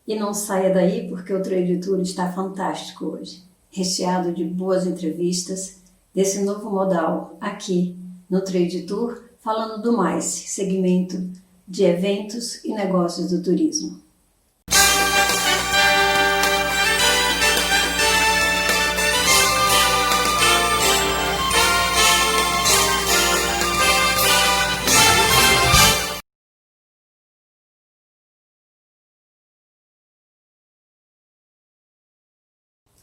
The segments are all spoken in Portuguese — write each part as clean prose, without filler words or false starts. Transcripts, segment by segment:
E não saia daí porque o Trade Tour está fantástico hoje, recheado de boas entrevistas desse novo modal aqui no Trade Tour, falando do mais, segmento de eventos e negócios do turismo.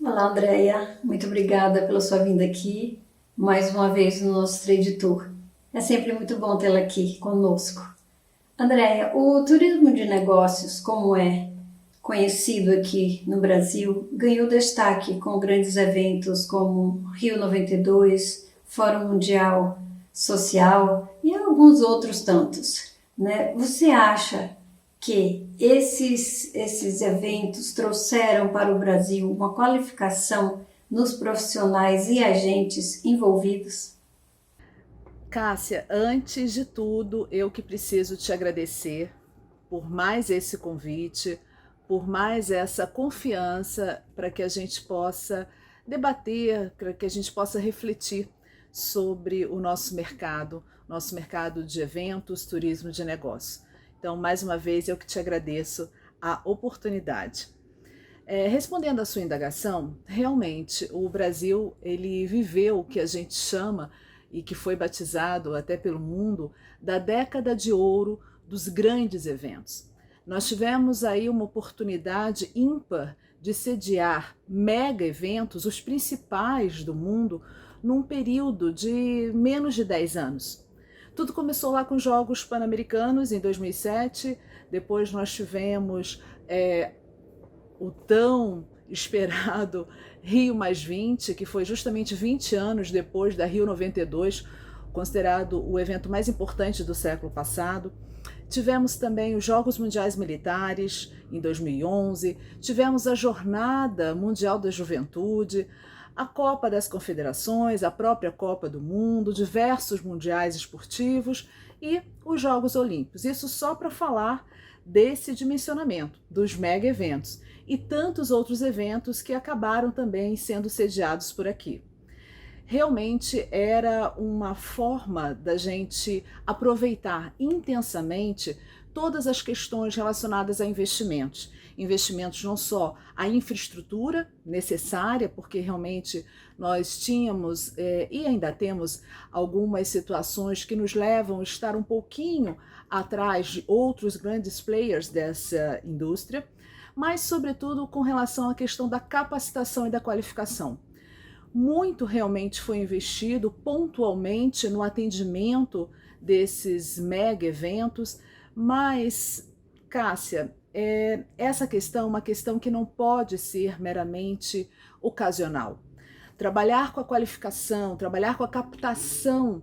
Olá, Andréia. Muito obrigada pela sua vinda aqui, mais uma vez no nosso Trade Tour. É sempre muito bom tê-la aqui conosco. Andréia, o turismo de negócios, como é conhecido aqui no Brasil, ganhou destaque com grandes eventos como Rio 92, Fórum Mundial Social e alguns outros tantos, né? Você acha que esses eventos trouxeram para o Brasil uma qualificação nos profissionais e agentes envolvidos? Cássia, antes de tudo, eu que preciso te agradecer por mais esse convite, por mais essa confiança para que a gente possa debater, para que a gente possa refletir sobre o nosso mercado de eventos, turismo de negócio. Então, mais uma vez, eu que te agradeço a oportunidade. Respondendo à sua indagação, realmente o Brasil ele viveu o que a gente chama e que foi batizado até pelo mundo da década de ouro dos grandes eventos. Nós tivemos aí uma oportunidade ímpar de sediar mega eventos, os principais do mundo, num período de menos de 10 anos. Tudo começou lá com os Jogos Pan-Americanos em 2007, depois nós tivemos o tão esperado Rio+20, que foi justamente 20 anos depois da Rio 92, considerado o evento mais importante do século passado. Tivemos também os Jogos Mundiais Militares em 2011, tivemos a Jornada Mundial da Juventude, a Copa das Confederações, a própria Copa do Mundo, diversos mundiais esportivos e os Jogos Olímpicos. Isso só para falar desse dimensionamento, dos mega eventos e tantos outros eventos que acabaram também sendo sediados por aqui. Realmente era uma forma da gente aproveitar intensamente todas as questões relacionadas a investimentos. Investimentos não só a infraestrutura necessária, porque realmente nós tínhamos e ainda temos algumas situações que nos levam a estar um pouquinho atrás de outros grandes players dessa indústria, mas sobretudo com relação à questão da capacitação e da qualificação. Muito realmente foi investido pontualmente no atendimento desses mega eventos, mas, Cássia, essa questão é uma questão que não pode ser meramente ocasional. Trabalhar com a qualificação, trabalhar com a captação,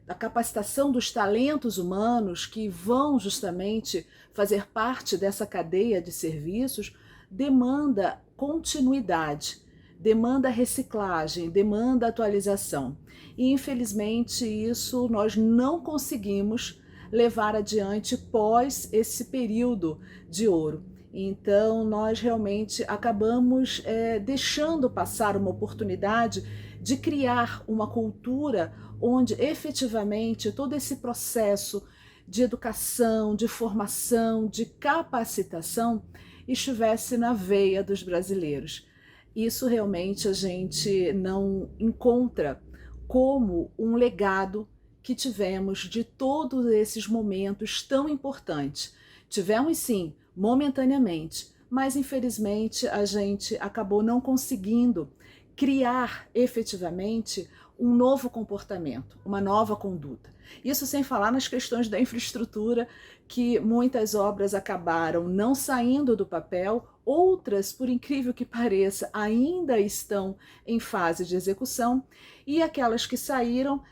a capacitação dos talentos humanos que vão justamente fazer parte dessa cadeia de serviços demanda continuidade, demanda reciclagem, demanda atualização. E infelizmente isso nós não conseguimos levar adiante pós esse período de ouro. Então nós realmente acabamos deixando passar uma oportunidade de criar uma cultura onde efetivamente todo esse processo de educação, de formação, de capacitação estivesse na veia dos brasileiros. Isso realmente a gente não encontra como um legado que tivemos de todos esses momentos tão importantes. Tivemos sim, momentaneamente, mas infelizmente a gente acabou não conseguindo criar efetivamente um novo comportamento, uma nova conduta. Isso sem falar nas questões da infraestrutura, que muitas obras acabaram não saindo do papel, outras, por incrível que pareça, ainda estão em fase de execução, e aquelas que saíram,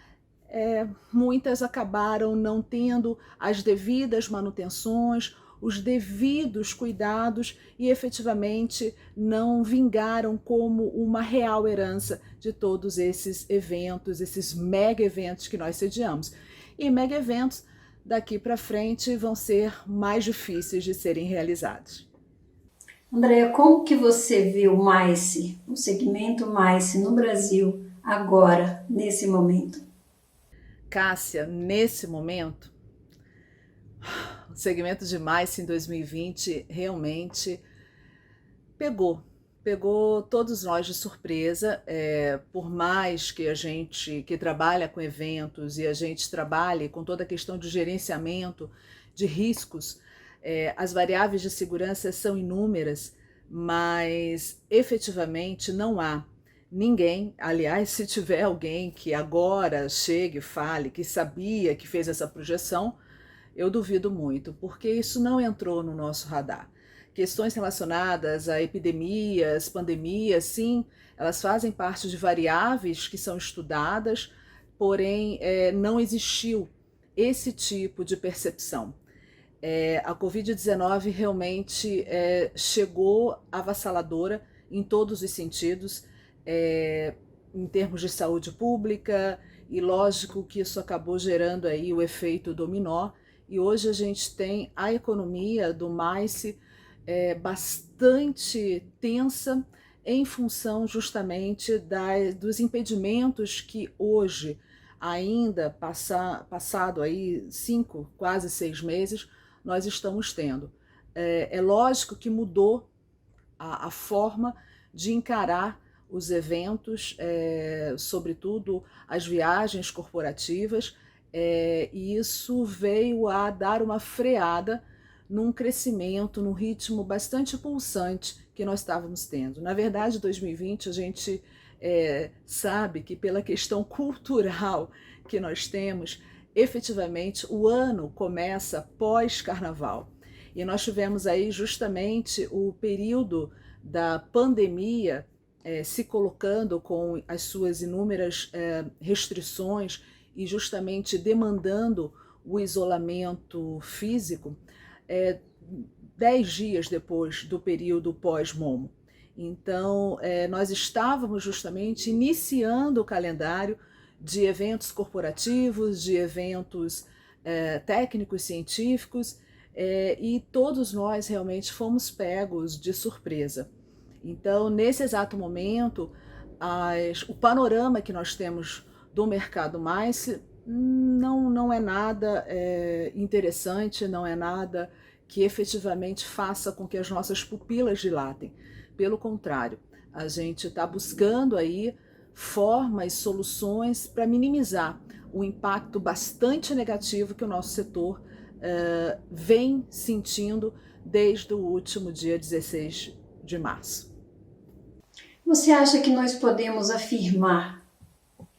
muitas acabaram não tendo as devidas manutenções, os devidos cuidados e efetivamente não vingaram como uma real herança de todos esses eventos, esses mega eventos que nós sediamos. E mega eventos daqui para frente vão ser mais difíceis de serem realizados. Andréia, como que você vê o MICE, o segmento MICE no Brasil agora, nesse momento? Cássia, nesse momento, o segmento de MICE em 2020 realmente pegou, pegou todos nós de surpresa, por mais que a gente que trabalha com eventos e a gente trabalhe com toda a questão de gerenciamento de riscos, as variáveis de segurança são inúmeras, mas efetivamente não há ninguém, aliás, se tiver alguém que agora chegue e fale que sabia, que fez essa projeção, eu duvido muito, porque isso não entrou no nosso radar. Questões relacionadas a epidemias, pandemias, sim, elas fazem parte de variáveis que são estudadas, porém não existiu esse tipo de percepção. A Covid-19 realmente chegou avassaladora em todos os sentidos, em termos de saúde pública, e lógico que isso acabou gerando aí o efeito dominó, e hoje a gente tem a economia do MICE bastante tensa em função justamente dos impedimentos que hoje, ainda passado aí 5, quase 6 meses, nós estamos tendo. É lógico que mudou a forma de encarar os eventos, sobretudo as viagens corporativas, e isso veio a dar uma freada num crescimento, num ritmo bastante pulsante que nós estávamos tendo. Na verdade, 2020 a gente sabe que pela questão cultural que nós temos, efetivamente o ano começa pós-carnaval. E nós tivemos aí justamente o período da pandemia se colocando com as suas inúmeras restrições e justamente demandando o isolamento físico 10 dias depois do período pós-MOMO. Então, nós estávamos justamente iniciando o calendário de eventos corporativos, de eventos técnicos, científicos, e todos nós realmente fomos pegos de surpresa. Então, nesse exato momento, o panorama que nós temos do mercado MICE não é nada interessante, não é nada que efetivamente faça com que as nossas pupilas dilatem. Pelo contrário, a gente está buscando aí formas, soluções para minimizar o impacto bastante negativo que o nosso setor vem sentindo desde o último dia 16 de março. Você acha que nós podemos afirmar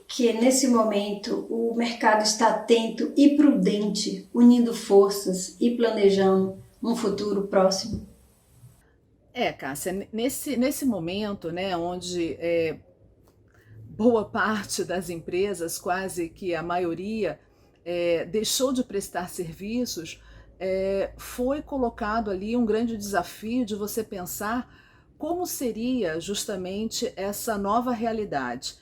que nesse momento o mercado está atento e prudente, unindo forças e planejando um futuro próximo? Cássia, nesse momento, né, onde boa parte das empresas, quase que a maioria, deixou de prestar serviços, foi colocado ali um grande desafio de você pensar como seria justamente essa nova realidade.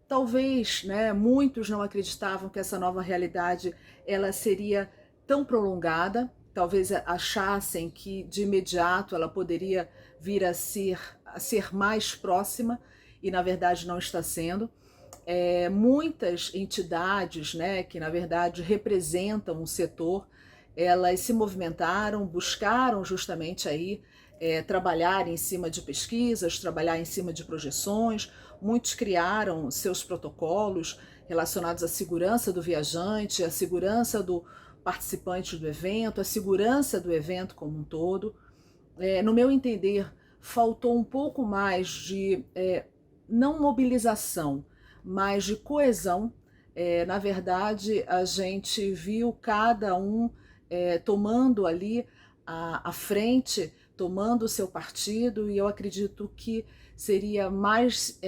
Talvez, né, muitos não acreditavam que essa nova realidade ela seria tão prolongada, talvez achassem que de imediato ela poderia vir a ser mais próxima, e na verdade não está sendo. Muitas entidades, né, que na verdade representam um setor, elas se movimentaram, buscaram justamente aí trabalhar em cima de pesquisas, trabalhar em cima de projeções. Muitos criaram seus protocolos relacionados à segurança do viajante, à segurança do participante do evento, à segurança do evento como um todo. No meu entender, faltou um pouco mais de não mobilização, mas de coesão. Na verdade, a gente viu cada um tomando ali a frente, tomando o seu partido, e eu acredito que seria mais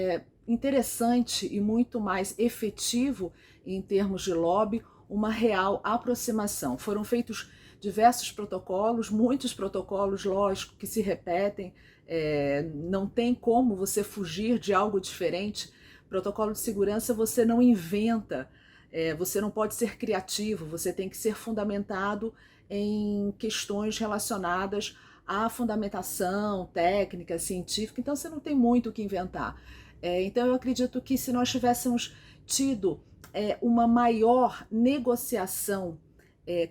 interessante e muito mais efetivo em termos de lobby uma real aproximação. Foram feitos diversos protocolos, muitos protocolos, lógico, que se repetem, não tem como você fugir de algo diferente. Protocolo de segurança você não inventa, você não pode ser criativo, você tem que ser fundamentado em questões relacionadas a fundamentação técnica, científica, então você não tem muito o que inventar. Então eu acredito que se nós tivéssemos tido uma maior negociação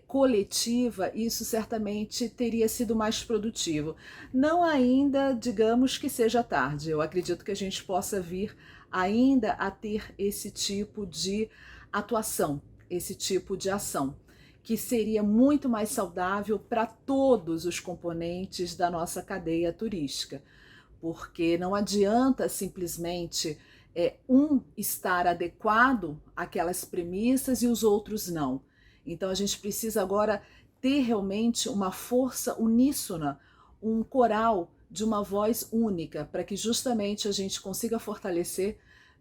coletiva, isso certamente teria sido mais produtivo. Não ainda, digamos que seja tarde, eu acredito que a gente possa vir ainda a ter esse tipo de atuação, esse tipo de ação, que seria muito mais saudável para todos os componentes da nossa cadeia turística, porque não adianta simplesmente um estar adequado àquelas premissas e os outros não. Então a gente precisa agora ter realmente uma força uníssona, um coral de uma voz única, para que justamente a gente consiga fortalecer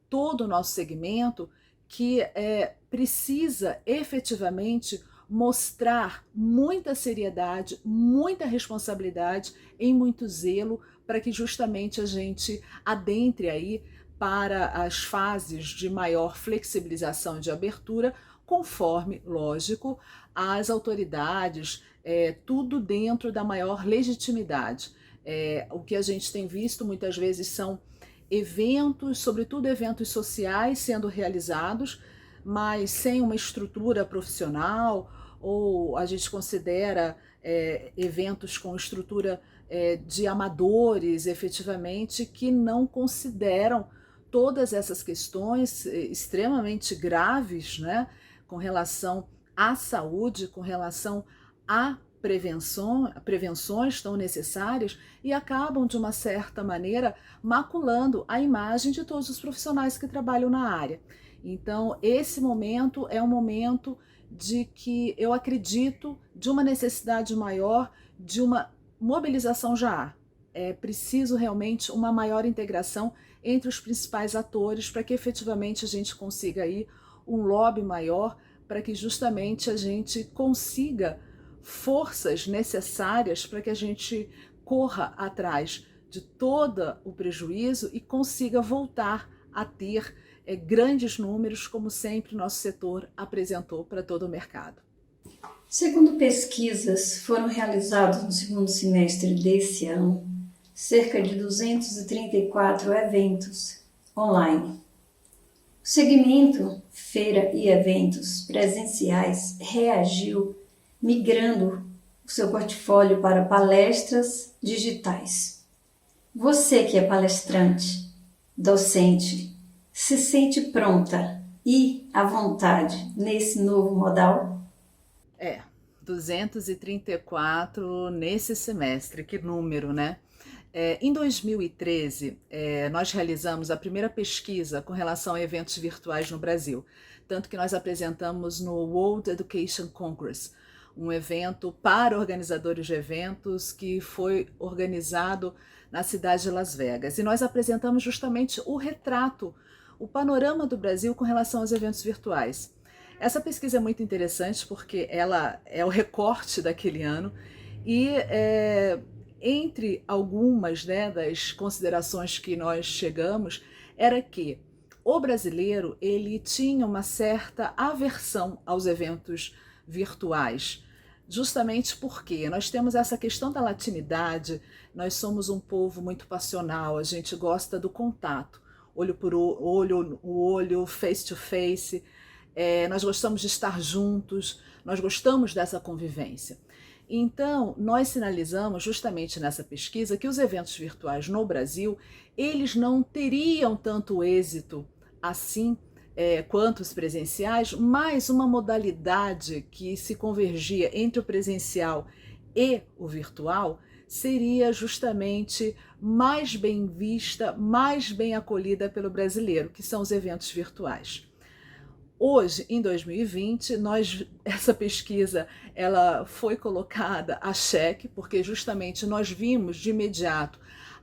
todo o nosso segmento, que precisa efetivamente mostrar muita seriedade, muita responsabilidade e muito zelo, para que justamente a gente adentre aí para as fases de maior flexibilização de abertura, conforme, lógico, as autoridades, tudo dentro da maior legitimidade. O que a gente tem visto muitas vezes são eventos, sobretudo eventos sociais sendo realizados, mas sem uma estrutura profissional, ou a gente considera eventos com estrutura de amadores, efetivamente, que não consideram todas essas questões extremamente graves, né, com relação à saúde, com relação a prevenções tão necessárias, e acabam, de uma certa maneira, maculando a imagem de todos os profissionais que trabalham na área. Então, esse momento é um momento de que eu acredito de uma necessidade maior, de uma mobilização já há. É preciso realmente uma maior integração entre os principais atores para que efetivamente a gente consiga aí um lobby maior, para que justamente a gente consiga forças necessárias para que a gente corra atrás de todo o prejuízo e consiga voltar a ter grandes números, como sempre nosso setor apresentou para todo o mercado. Segundo pesquisas, foram realizados no segundo semestre desse ano cerca de 234 eventos online. O segmento feira e eventos presenciais reagiu migrando o seu portfólio para palestras digitais. Você que é palestrante, docente, se sente pronta e à vontade nesse novo modal? 234 nesse semestre, que número, né? Em 2013, nós realizamos a primeira pesquisa com relação a eventos virtuais no Brasil, tanto que nós apresentamos no World Education Congress, um evento para organizadores de eventos que foi organizado na cidade de Las Vegas. E nós apresentamos justamente o retrato, o panorama do Brasil com relação aos eventos virtuais. Essa pesquisa é muito interessante porque ela é o recorte daquele ano e entre algumas, né, das considerações que nós chegamos era que o brasileiro ele tinha uma certa aversão aos eventos virtuais, justamente porque nós temos essa questão da latinidade, nós somos um povo muito passional, a gente gosta do contato, olho por olho, face to face, nós gostamos de estar juntos, nós gostamos dessa convivência. Então, nós sinalizamos justamente nessa pesquisa que os eventos virtuais no Brasil, eles não teriam tanto êxito assim quanto os presenciais, mas uma modalidade que se convergia entre o presencial e o virtual seria justamente mais bem vista, mais bem acolhida pelo brasileiro, que são os eventos virtuais. Hoje, em 2020, essa pesquisa ela foi colocada a xeque, porque justamente nós vimos de imediato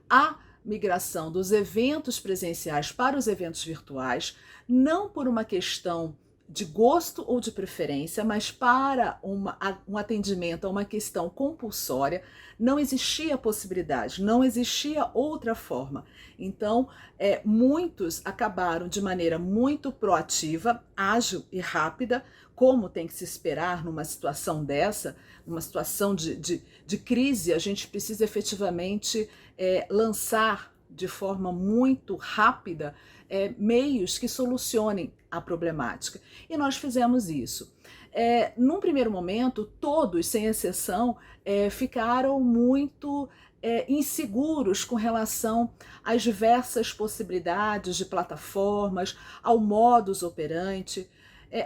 a migração dos eventos presenciais para os eventos virtuais, não por uma questão de gosto ou de preferência, mas para um atendimento a uma questão compulsória, não existia possibilidade, não existia outra forma. Então, muitos acabaram de maneira muito proativa, ágil e rápida, como tem que se esperar numa situação dessa, numa situação de crise. A gente precisa efetivamente lançar de forma muito rápida meios que solucionem a problemática. E nós fizemos isso. Num primeiro momento, todos, sem exceção, ficaram muito inseguros com relação às diversas possibilidades de plataformas, ao modus operandi.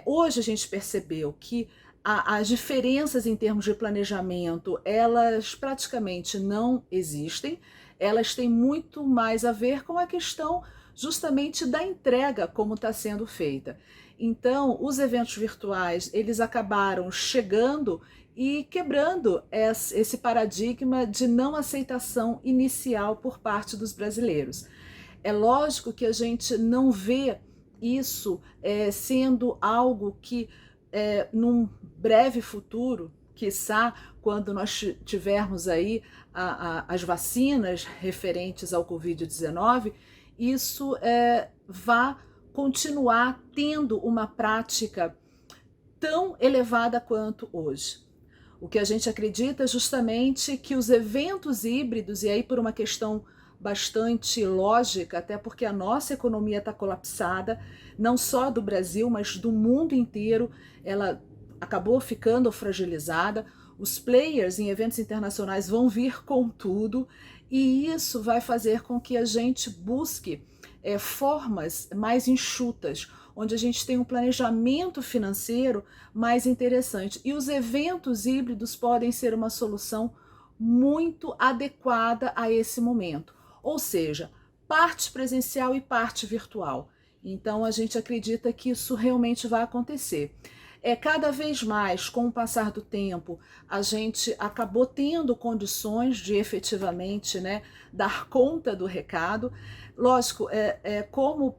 Hoje a gente percebeu que as diferenças em termos de planejamento, elas praticamente não existem, elas têm muito mais a ver com a questão justamente da entrega como está sendo feita. Então, os eventos virtuais, eles acabaram chegando e quebrando esse paradigma de não aceitação inicial por parte dos brasileiros. É lógico que a gente não vê isso sendo algo que, num breve futuro, quiçá quando nós tivermos aí as vacinas referentes ao Covid-19, isso vá continuar tendo uma prática tão elevada quanto hoje. O que a gente acredita é justamente que os eventos híbridos, e aí por uma questão bastante lógica, até porque a nossa economia está colapsada, não só do Brasil, mas do mundo inteiro, ela acabou ficando fragilizada. Os players em eventos internacionais vão vir com tudo, e isso vai fazer com que a gente busque formas mais enxutas, onde a gente tem um planejamento financeiro mais interessante. E os eventos híbridos podem ser uma solução muito adequada a esse momento. Ou seja, parte presencial e parte virtual. Então a gente acredita que isso realmente vai acontecer. Cada vez mais, com o passar do tempo, a gente acabou tendo condições de efetivamente, né, dar conta do recado. Lógico, como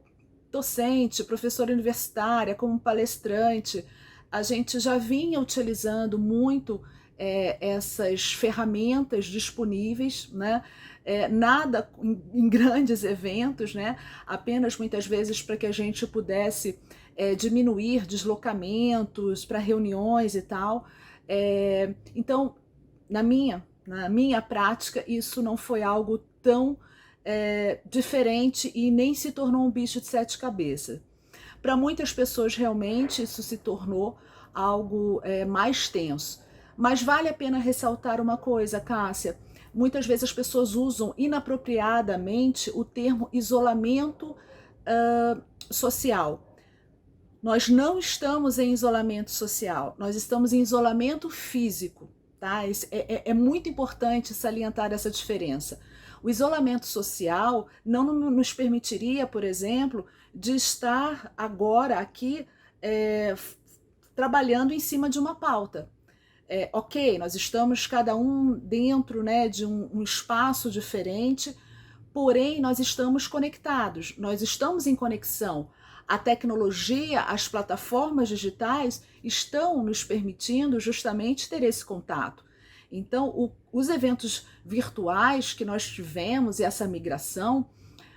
docente, professora universitária, como palestrante, a gente já vinha utilizando muito essas ferramentas disponíveis, né? Nada em grandes eventos, né? Apenas muitas vezes para que a gente pudesse diminuir deslocamentos para reuniões e tal. Então, na minha prática, isso não foi algo tão diferente e nem se tornou um bicho de sete cabeças. Para muitas pessoas, realmente, isso se tornou algo mais tenso. Mas vale a pena ressaltar uma coisa, Cássia. Muitas vezes as pessoas usam inapropriadamente o termo isolamento social. Nós não estamos em isolamento social, nós estamos em isolamento físico, tá? É muito importante salientar essa diferença. O isolamento social não nos permitiria, por exemplo, de estar agora aqui trabalhando em cima de uma pauta. Ok, nós estamos cada um dentro, né, de um espaço diferente, porém nós estamos conectados, nós estamos em conexão. A tecnologia, as plataformas digitais estão nos permitindo justamente ter esse contato. Então, os eventos virtuais que nós tivemos e essa migração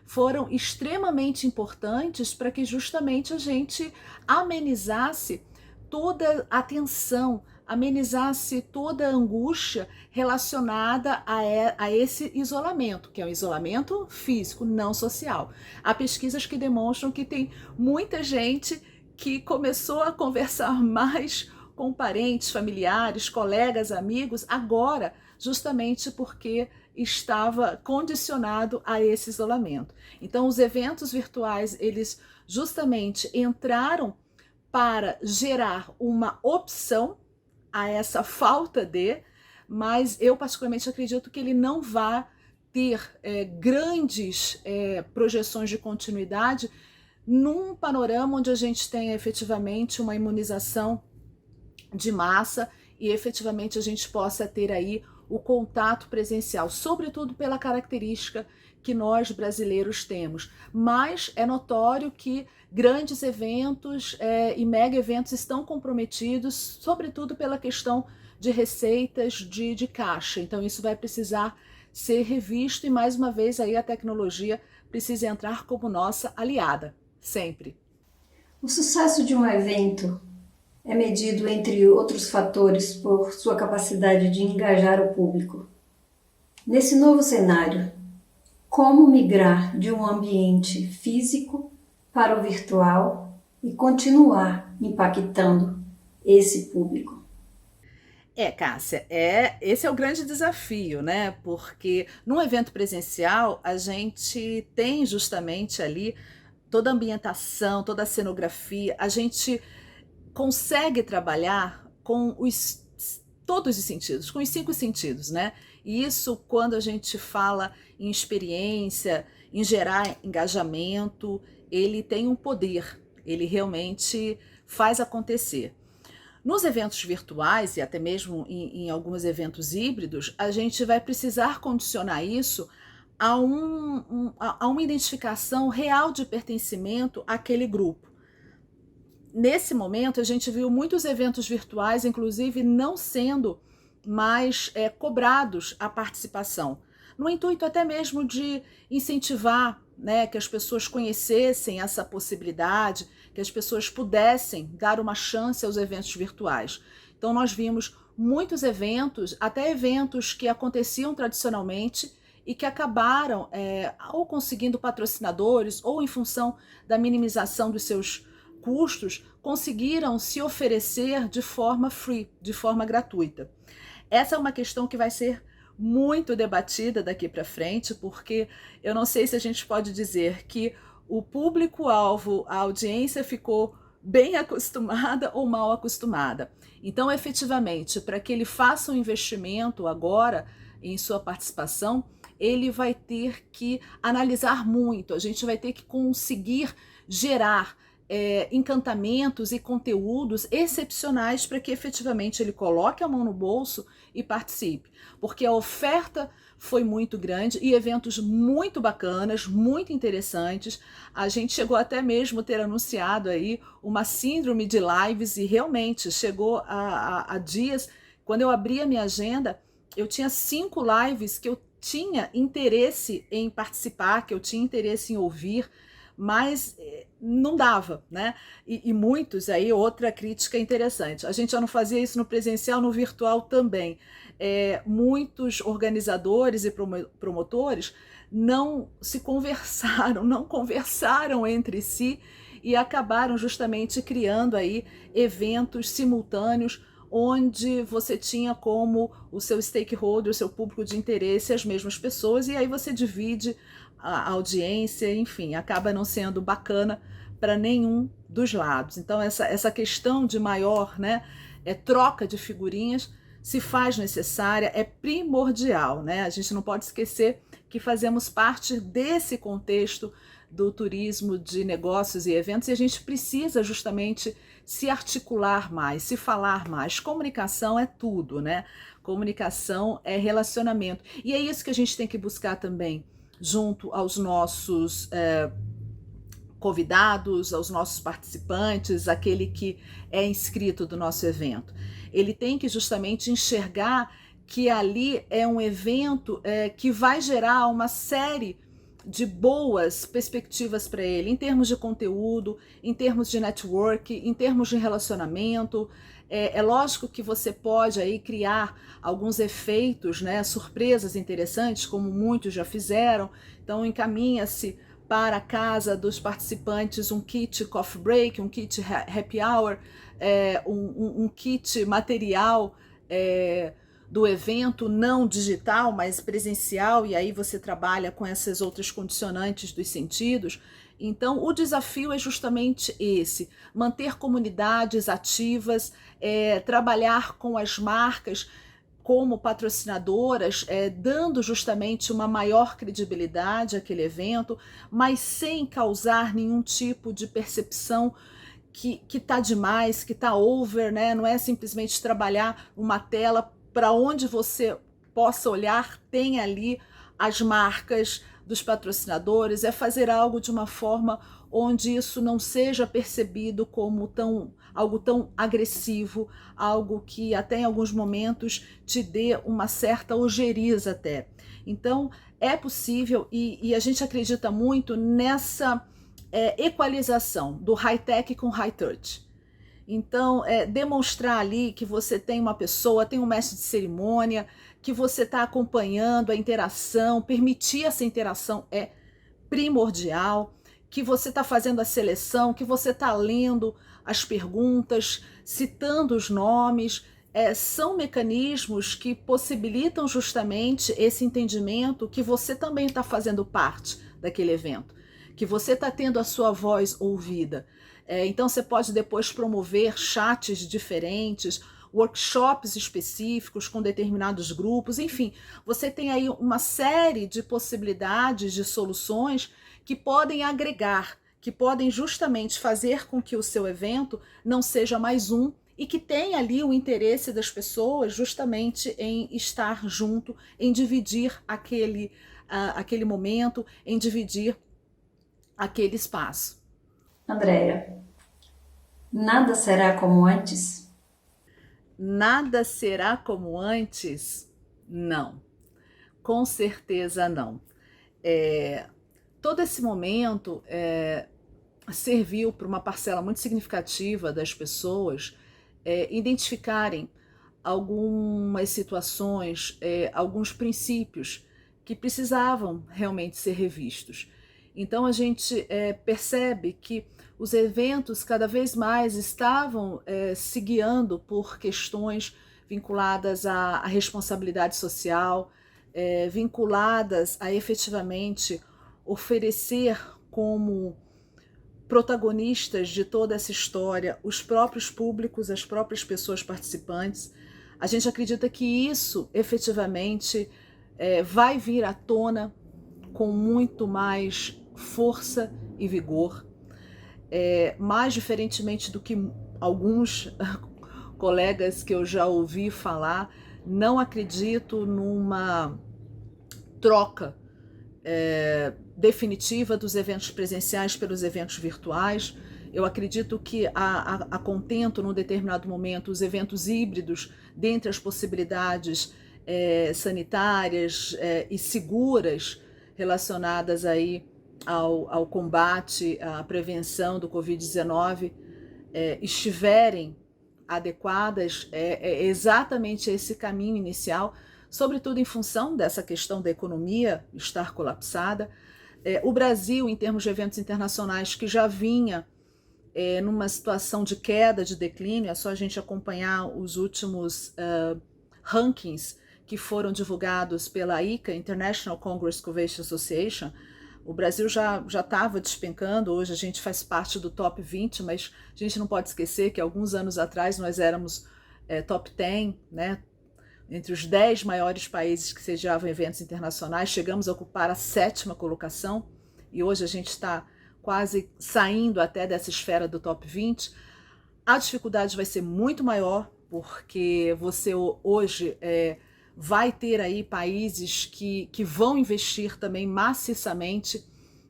foram extremamente importantes para que justamente a gente amenizasse toda a tensão, amenizasse toda a angústia relacionada a esse isolamento, que é um isolamento físico, não social. Há pesquisas que demonstram que tem muita gente que começou a conversar mais com parentes, familiares, colegas, amigos, agora, justamente porque estava condicionado a esse isolamento. Então, os eventos virtuais, eles justamente entraram para gerar uma opção a essa falta mas eu particularmente acredito que ele não vai ter grandes projeções de continuidade num panorama onde a gente tem efetivamente uma imunização de massa e efetivamente a gente possa ter aí o contato presencial, sobretudo pela característica que nós brasileiros temos. Mas é notório que grandes eventos e mega eventos estão comprometidos, sobretudo pela questão de receitas de caixa. Então isso vai precisar ser revisto e, mais uma vez, aí a tecnologia precisa entrar como nossa aliada, sempre. O sucesso de um evento é medido, entre outros fatores, por sua capacidade de engajar o público. Nesse novo cenário, como migrar de um ambiente físico para o virtual e continuar impactando esse público? Cássia, esse é o grande desafio, né? Porque num evento presencial a gente tem justamente ali toda a ambientação, toda a cenografia, a gente consegue trabalhar com todos os sentidos, com os 5 sentidos, né? E isso, quando a gente fala em experiência, em gerar engajamento, ele tem um poder, ele realmente faz acontecer. Nos eventos virtuais e até mesmo em alguns eventos híbridos, a gente vai precisar condicionar isso a uma identificação real de pertencimento àquele grupo. Nesse momento, a gente viu muitos eventos virtuais, inclusive, não sendo mais cobrados a participação, no intuito até mesmo de incentivar, né, que as pessoas conhecessem essa possibilidade, que as pessoas pudessem dar uma chance aos eventos virtuais. Então nós vimos muitos eventos, até eventos que aconteciam tradicionalmente e que acabaram ou conseguindo patrocinadores ou em função da minimização dos seus custos, conseguiram se oferecer de forma free, de forma gratuita. Essa é uma questão que vai ser muito debatida daqui para frente, porque eu não sei se a gente pode dizer que o público-alvo, a audiência ficou bem acostumada ou mal acostumada. Então, efetivamente, para que ele faça um investimento agora em sua participação, ele vai ter que analisar muito, a gente vai ter que conseguir gerar encantamentos e conteúdos excepcionais para que efetivamente ele coloque a mão no bolso e participe, porque a oferta foi muito grande e eventos muito bacanas, muito interessantes. A gente chegou até mesmo a ter anunciado aí uma síndrome de lives e realmente chegou a dias, quando eu abri a minha agenda, eu tinha 5 lives que eu tinha interesse em participar, que eu tinha interesse em ouvir, mas não dava, né? E muitos aí, outra crítica interessante, a gente já não fazia isso no presencial, no virtual também. Muitos organizadores e promotores não se conversaram, não conversaram entre si e acabaram justamente criando aí eventos simultâneos onde você tinha como o seu stakeholder, o seu público de interesse, as mesmas pessoas, e aí você divide a audiência, enfim, acaba não sendo bacana para nenhum dos lados. Então essa questão de maior, né, troca de figurinhas se faz necessária, é primordial, né? A gente não pode esquecer que fazemos parte desse contexto do turismo de negócios e eventos e a gente precisa justamente se articular mais, se falar mais. Comunicação é tudo, né? Comunicação é relacionamento. E é isso que a gente tem que buscar também junto aos nossos convidados, aos nossos participantes, aquele que é inscrito do nosso evento. Ele tem que justamente enxergar que ali é um evento que vai gerar uma série de boas perspectivas para ele, em termos de conteúdo, em termos de network, em termos de relacionamento. É lógico que você pode aí criar alguns efeitos, né, surpresas interessantes, como muitos já fizeram. Então encaminha-se para a casa dos participantes um kit coffee break, um kit happy hour, um kit material do evento, não digital, mas presencial, e aí você trabalha com essas outras condicionantes dos sentidos. Então, o desafio é justamente esse, manter comunidades ativas, trabalhar com as marcas como patrocinadoras, dando justamente uma maior credibilidade àquele evento, mas sem causar nenhum tipo de percepção que tá demais, que tá over, né? Não é simplesmente trabalhar uma tela para onde você possa olhar, tem ali as marcas dos patrocinadores, é fazer algo de uma forma onde isso não seja percebido como algo tão agressivo, algo que até em alguns momentos te dê uma certa ojeriza até. Então é possível e a gente acredita muito nessa equalização do high-tech com high-touch. Então, demonstrar ali que você tem uma pessoa, tem um mestre de cerimônia, que você está acompanhando a interação, permitir essa interação é primordial, que você está fazendo a seleção, que você está lendo as perguntas, citando os nomes, são mecanismos que possibilitam justamente esse entendimento que você também está fazendo parte daquele evento, que você está tendo a sua voz ouvida. Então você pode depois promover chats diferentes, workshops específicos com determinados grupos, enfim, você tem aí uma série de possibilidades, de soluções que podem agregar, que podem justamente fazer com que o seu evento não seja mais um e que tenha ali o interesse das pessoas justamente em estar junto, em dividir aquele momento, em dividir aquele espaço. Andréia, nada será como antes? Nada será como antes? Não, com certeza não. Todo esse momento serviu para uma parcela muito significativa das pessoas identificarem algumas situações, alguns princípios que precisavam realmente ser revistos. Então a gente percebe que os eventos cada vez mais estavam se guiando por questões vinculadas à responsabilidade social, vinculadas a efetivamente oferecer como protagonistas de toda essa história os próprios públicos, as próprias pessoas participantes. A gente acredita que isso efetivamente vai vir à tona com muito mais força e vigor, mais diferentemente do que alguns colegas que eu já ouvi falar. Não acredito numa troca definitiva dos eventos presenciais pelos eventos virtuais. Eu acredito que a contento, num determinado momento, os eventos híbridos, dentre as possibilidades sanitárias e seguras relacionadas aí ao combate, à prevenção do Covid-19, estiverem adequadas, é exatamente esse caminho inicial, sobretudo em função dessa questão da economia estar colapsada. O Brasil, em termos de eventos internacionais, que já vinha numa situação de queda, de declínio, é só a gente acompanhar os últimos rankings que foram divulgados pela ICA, International Congress Convention Association. O Brasil já estava despencando, hoje a gente faz parte do top 20, mas a gente não pode esquecer que alguns anos atrás nós éramos top 10, né? Entre os 10 maiores países que sediavam eventos internacionais, chegamos a ocupar a 7ª colocação e hoje a gente está quase saindo até dessa esfera do top 20. A dificuldade vai ser muito maior, porque você hoje vai ter aí países que vão investir também maciçamente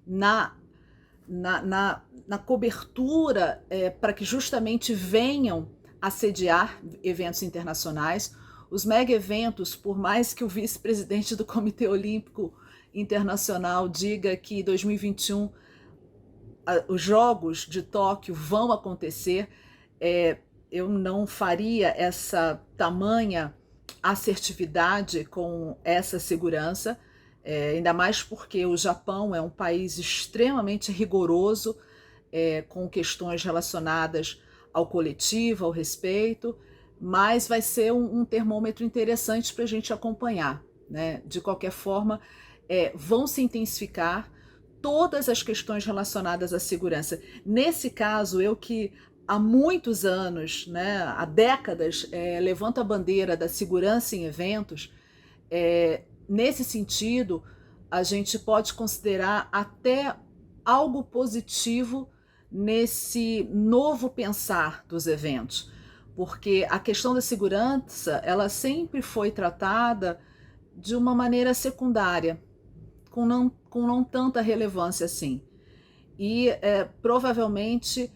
na cobertura para que justamente venham a sediar eventos internacionais. Os mega eventos, por mais que o vice-presidente do Comitê Olímpico Internacional diga que 2021 os Jogos de Tóquio vão acontecer, eu não faria essa tamanha assertividade com essa segurança, ainda mais porque o Japão é um país extremamente rigoroso com questões relacionadas ao coletivo, ao respeito, mas vai ser um termômetro interessante para a gente acompanhar, né? De qualquer forma, vão se intensificar todas as questões relacionadas à segurança. Nesse caso, eu que há muitos anos, né, há décadas, levanto a bandeira da segurança em eventos, nesse sentido, a gente pode considerar até algo positivo nesse novo pensar dos eventos, porque a questão da segurança, ela sempre foi tratada de uma maneira secundária, com não tanta relevância assim. E provavelmente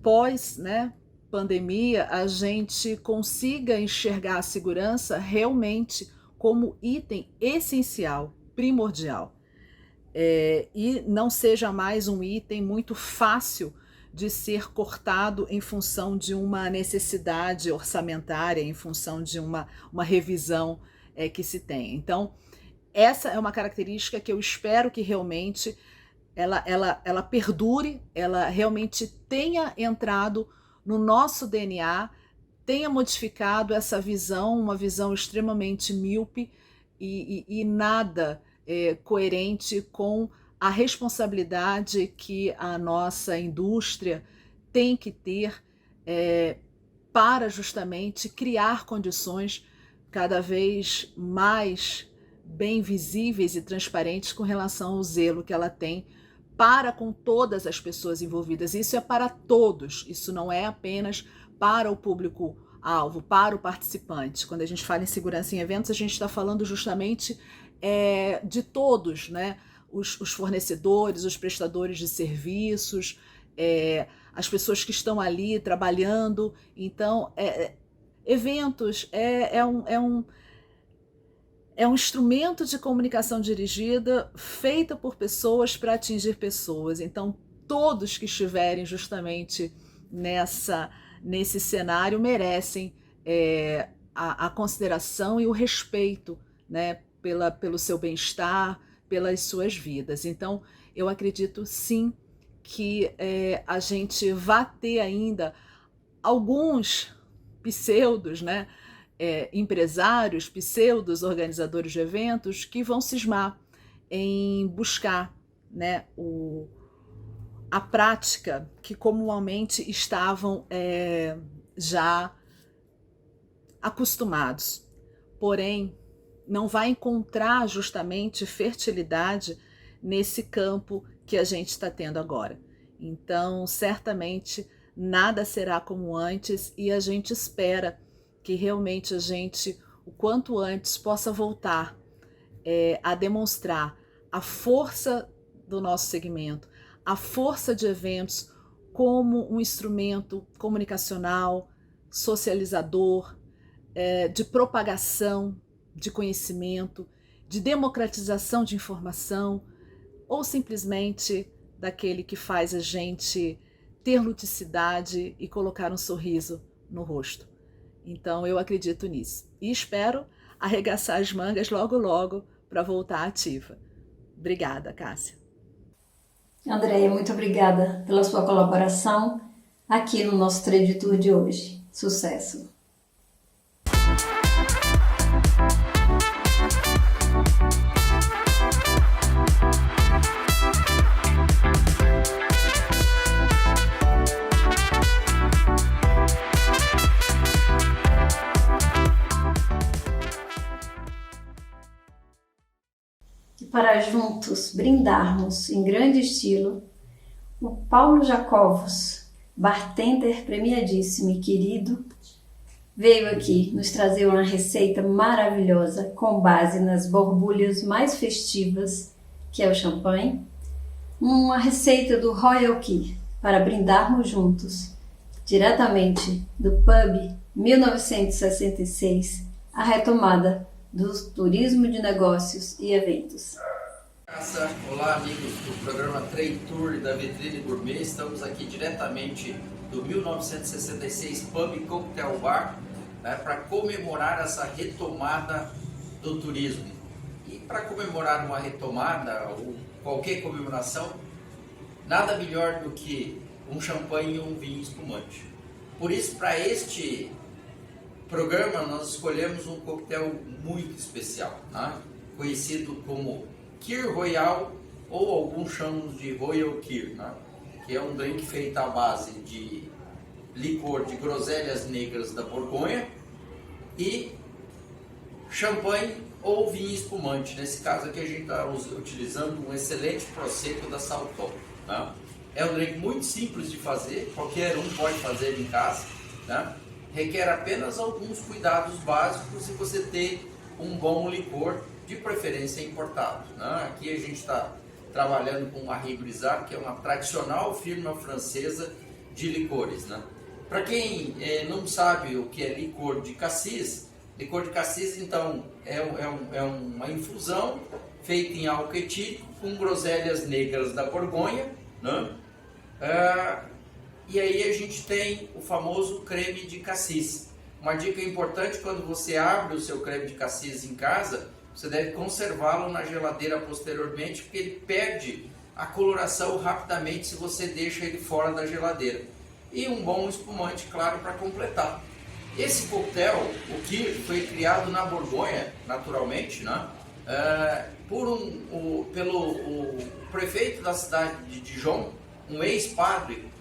pós, né, pandemia, a gente consiga enxergar a segurança realmente como item essencial, primordial, e não seja mais um item muito fácil de ser cortado em função de uma necessidade orçamentária, em função de uma revisão que se tem. Então, essa é uma característica que eu espero que realmente ela perdure, ela realmente tenha entrado no nosso DNA, tenha modificado essa visão, uma visão extremamente míope e nada coerente com a responsabilidade que a nossa indústria tem que ter para justamente criar condições cada vez mais bem visíveis e transparentes com relação ao zelo que ela tem para com todas as pessoas envolvidas. Isso é para todos, isso não é apenas para o público-alvo, para o participante. Quando a gente fala em segurança em eventos, a gente está falando justamente de todos, né? Os fornecedores, os prestadores de serviços, as pessoas que estão ali trabalhando. Então, eventos é um instrumento de comunicação dirigida feita por pessoas para atingir pessoas. Então, todos que estiverem justamente nesse cenário merecem a consideração e o respeito, né, pelo seu bem-estar, pelas suas vidas. Então, eu acredito sim que a gente vai ter ainda alguns pseudos, né, empresários, pseudos organizadores de eventos que vão cismar em buscar, né, a prática que comumente estavam já acostumados. Porém, não vai encontrar justamente fertilidade nesse campo que a gente está tendo agora. Então, certamente, nada será como antes e a gente espera que realmente a gente, o quanto antes, possa voltar a demonstrar a força do nosso segmento, a força de eventos como um instrumento comunicacional, socializador, de propagação de conhecimento, de democratização de informação, ou simplesmente daquele que faz a gente ter ludicidade e colocar um sorriso no rosto. Então eu acredito nisso e espero arregaçar as mangas logo logo para voltar ativa. Obrigada, Cássia. Andréia, muito obrigada pela sua colaboração aqui no nosso Trade Tour de hoje. Sucesso! Para juntos brindarmos em grande estilo, o Paulo Jacovos, bartender premiadíssimo e querido, veio aqui nos trazer uma receita maravilhosa com base nas borbulhas mais festivas, que é o champanhe, uma receita do Royal Key para brindarmos juntos, diretamente do pub 1966, a retomada do turismo de negócios e eventos. Olá, amigos do programa Trade Tour da Vitrine Gourmet. Estamos aqui diretamente do 1966 Pub Cocktail Bar, né, para comemorar essa retomada do turismo. E para comemorar uma retomada ou qualquer comemoração, nada melhor do que um champanhe ou um vinho espumante. Por isso, para este programa, nós escolhemos um coquetel muito especial, né? Conhecido como Kir Royal, ou alguns chamam de Royal Kir, né? Que é um drink feito à base de licor de groselhas negras da Borgonha e champanhe ou vinho espumante. Nesse caso aqui a gente está utilizando um excelente Prosecco da Salton, né? É um drink muito simples de fazer, qualquer um pode fazer em casa, né? Requer apenas alguns cuidados básicos e você ter um bom licor de preferência importado, né? Aqui a gente está trabalhando com a Henri Brizard, que é uma tradicional firma francesa de licores, né? Para quem não sabe o que é licor de cassis então é uma infusão feita em álcool etílico com groselhas negras da Borgonha, né? E aí a gente tem o famoso creme de cassis. Uma dica importante: quando você abre o seu creme de cassis em casa, você deve conservá-lo na geladeira posteriormente, porque ele perde a coloração rapidamente se você deixa ele fora da geladeira. E um bom espumante, claro, para completar. Esse coquetel, o que foi criado na Borgonha, naturalmente, né? Pelo prefeito da cidade de Dijon, um ex-padre,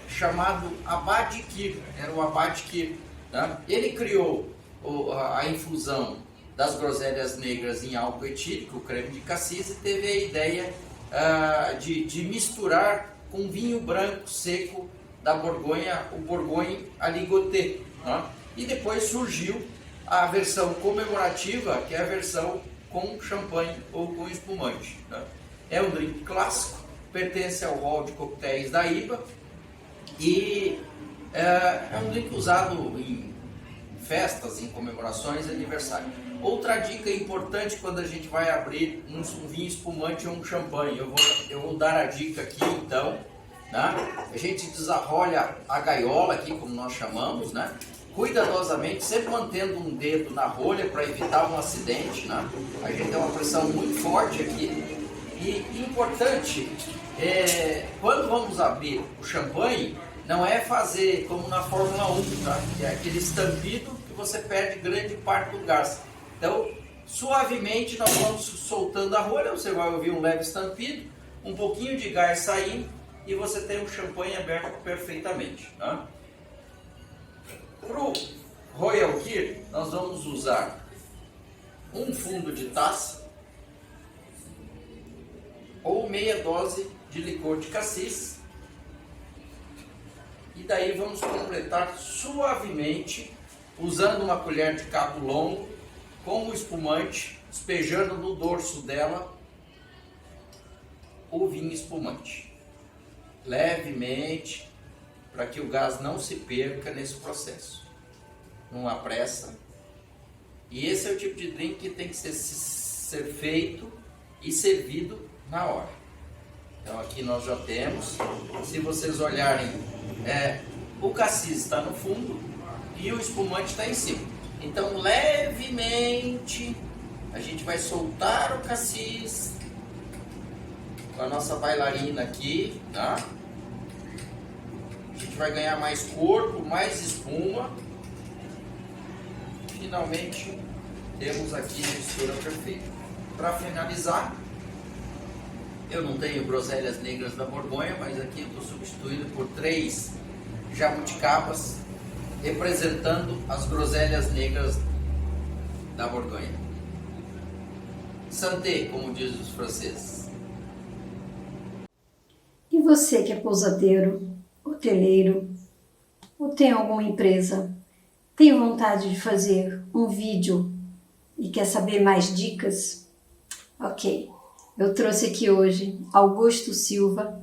chamado Abade Kir, era o Abade Kir, né? Ele criou a infusão das groselhas negras em álcool etílico, o creme de cassis, e teve a ideia de misturar com vinho branco seco da Borgonha, o Bourgogne Aligoté, né? E depois surgiu a versão comemorativa, que é a versão com champanhe ou com espumante, né? É um drink clássico, pertence ao hall de coquetéis da IBA e é um drink usado em festas, em comemorações e aniversário. Outra dica importante quando a gente vai abrir um vinho espumante ou um champanhe, eu vou dar a dica aqui então, né? A gente desarrolha a gaiola aqui, como nós chamamos, né? Cuidadosamente, sempre mantendo um dedo na rolha para evitar um acidente, né? A gente tem uma pressão muito forte aqui. E importante, quando vamos abrir o champanhe, não é fazer como na Fórmula 1, tá? Que é aquele estampido que você perde grande parte do gás. Então, suavemente nós vamos soltando a rolha, você vai ouvir um leve estampido, um pouquinho de gás saindo e você tem o champanhe aberto perfeitamente, tá? Para o Royal Kir, nós vamos usar um fundo de taça ou meia dose de licor de cassis, e daí vamos completar suavemente usando uma colher de cabo longo com o espumante, despejando no dorso dela o vinho espumante levemente, para que o gás não se perca nesse processo. Não há pressa. E esse é o tipo de drink que tem que ser feito e servido na hora. Então aqui nós já temos, se vocês olharem, o cassis está no fundo e o espumante está em cima. Então levemente a gente vai soltar o cassis com a nossa bailarina aqui, tá? A gente vai ganhar mais corpo, mais espuma. Finalmente temos aqui a mistura perfeita. Para finalizar, eu não tenho groselhas negras da Borgonha, mas aqui eu estou substituindo por 3 jabuticabas, representando as groselhas negras da Borgonha. Santé, como dizem os franceses. E você que é pousadeiro, hoteleiro, ou tem alguma empresa, tem vontade de fazer um vídeo e quer saber mais dicas? Ok, eu trouxe aqui hoje Augusto Silva,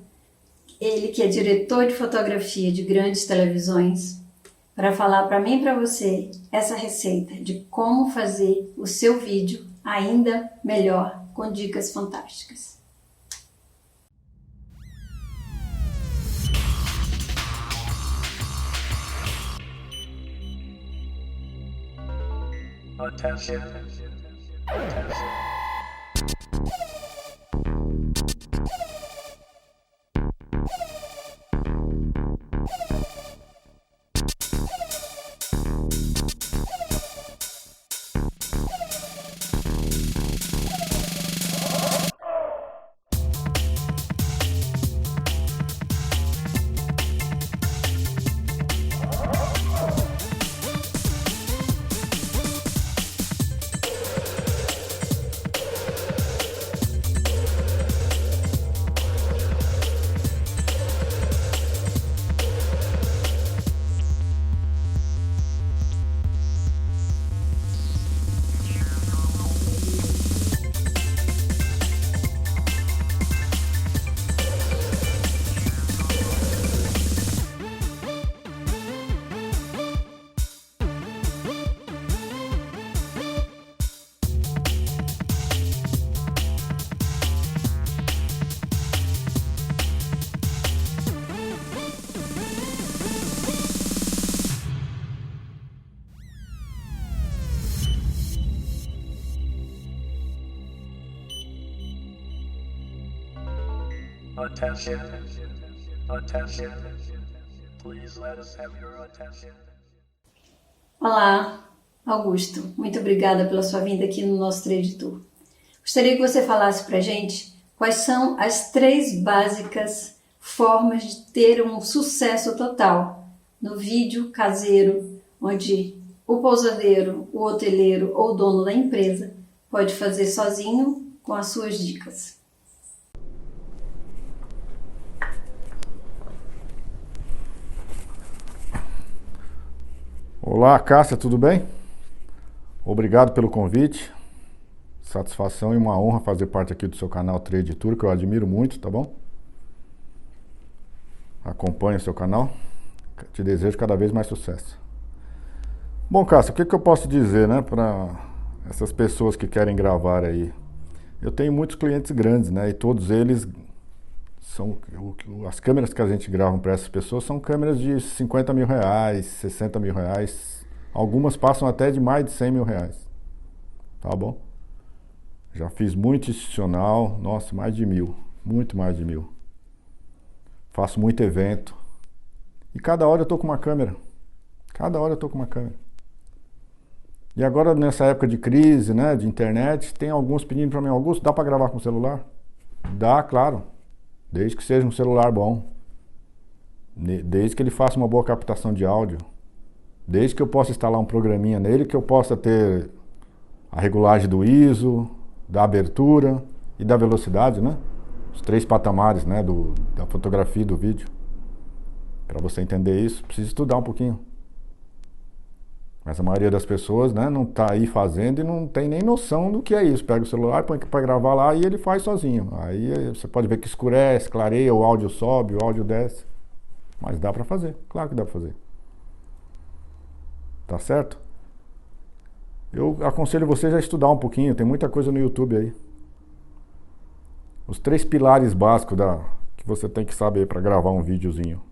ele que é diretor de fotografia de grandes televisões, para falar para mim e para você essa receita de como fazer o seu vídeo ainda melhor, com dicas fantásticas. Attention. Attention. Attention. Attention. Please let us have your attention. Olá, Augusto. Muito obrigada pela sua vinda aqui no nosso Trade Tour. Gostaria que você falasse pra gente quais são as 3 básicas formas de ter um sucesso total no vídeo caseiro, onde o pousadeiro, o hoteleiro ou o dono da empresa pode fazer sozinho com as suas dicas. Olá, Cássia, tudo bem? Obrigado pelo convite. Satisfação e uma honra fazer parte aqui do seu canal Trade Tour, que eu admiro muito, tá bom? Acompanhe o seu canal. Te desejo cada vez mais sucesso. Bom, Cássia, o que eu posso dizer, né, para essas pessoas que querem gravar aí? Eu tenho muitos clientes grandes, né, e todos eles são... As câmeras que a gente grava para essas pessoas são câmeras de 50 mil reais, 60 mil reais. Algumas passam até de mais de 100 mil reais. Tá bom? Já fiz muito institucional, nossa, mais de 1000. Muito mais de 1000. Faço muito evento. E cada hora eu tô com uma câmera. Cada hora eu tô com uma câmera. E agora, nessa época de crise, né, de internet, tem alguns pedindo para mim: Augusto, dá para gravar com celular? Dá, claro. Desde que seja um celular bom. Desde que ele faça uma boa captação de áudio. Desde que eu possa instalar um programinha nele, que eu possa ter a regulagem do ISO, da abertura e da velocidade, né? Os 3 patamares, né, da fotografia e do vídeo. Para você entender isso, precisa estudar um pouquinho. Mas a maioria das pessoas, né, não tá aí fazendo e não tem nem noção do que é isso. Pega o celular, põe para gravar lá e ele faz sozinho. Aí você pode ver que escurece, clareia, o áudio sobe, o áudio desce. Mas dá para fazer, claro que dá para fazer. Tá certo? Eu aconselho vocês a estudar um pouquinho, tem muita coisa no YouTube aí. Os 3 pilares básicos que você tem que saber para gravar um videozinho.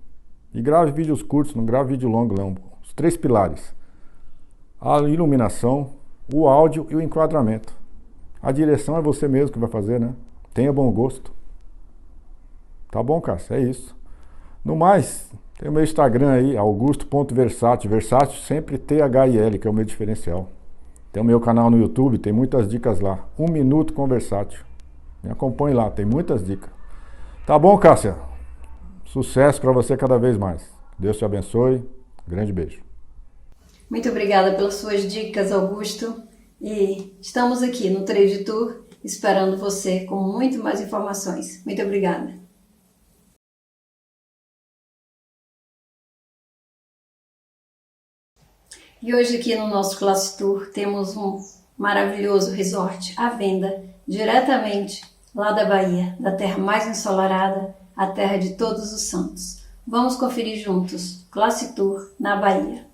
E grave vídeos curtos, não grave vídeo longo, não. Os 3 pilares: a iluminação, o áudio e o enquadramento. A direção é você mesmo que vai fazer, né? Tenha bom gosto. Tá bom, Cássio? É isso. No mais, tem o meu Instagram aí, augusto.versátil. Versátil sempre THIL, que é o meu diferencial. Tem o meu canal no YouTube, tem muitas dicas lá. 1 minuto com Versátil. Me acompanhe lá, tem muitas dicas. Tá bom, Cássia? Sucesso para você cada vez mais. Deus te abençoe. Grande beijo. Muito obrigada pelas suas dicas, Augusto. E estamos aqui no Trade Tour esperando você com muito mais informações. Muito obrigada. E hoje aqui no nosso Classe Tour temos um maravilhoso resort à venda diretamente lá da Bahia, da terra mais ensolarada, a terra de Todos os Santos. Vamos conferir juntos Classe Tour na Bahia.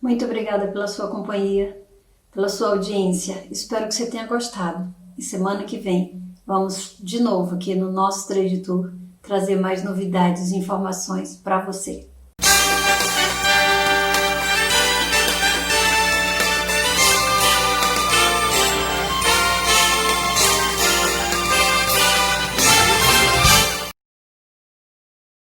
Muito obrigada pela sua companhia, pela sua audiência. Espero que você tenha gostado. E semana que vem vamos de novo aqui no nosso Trade Tour trazer mais novidades e informações para você.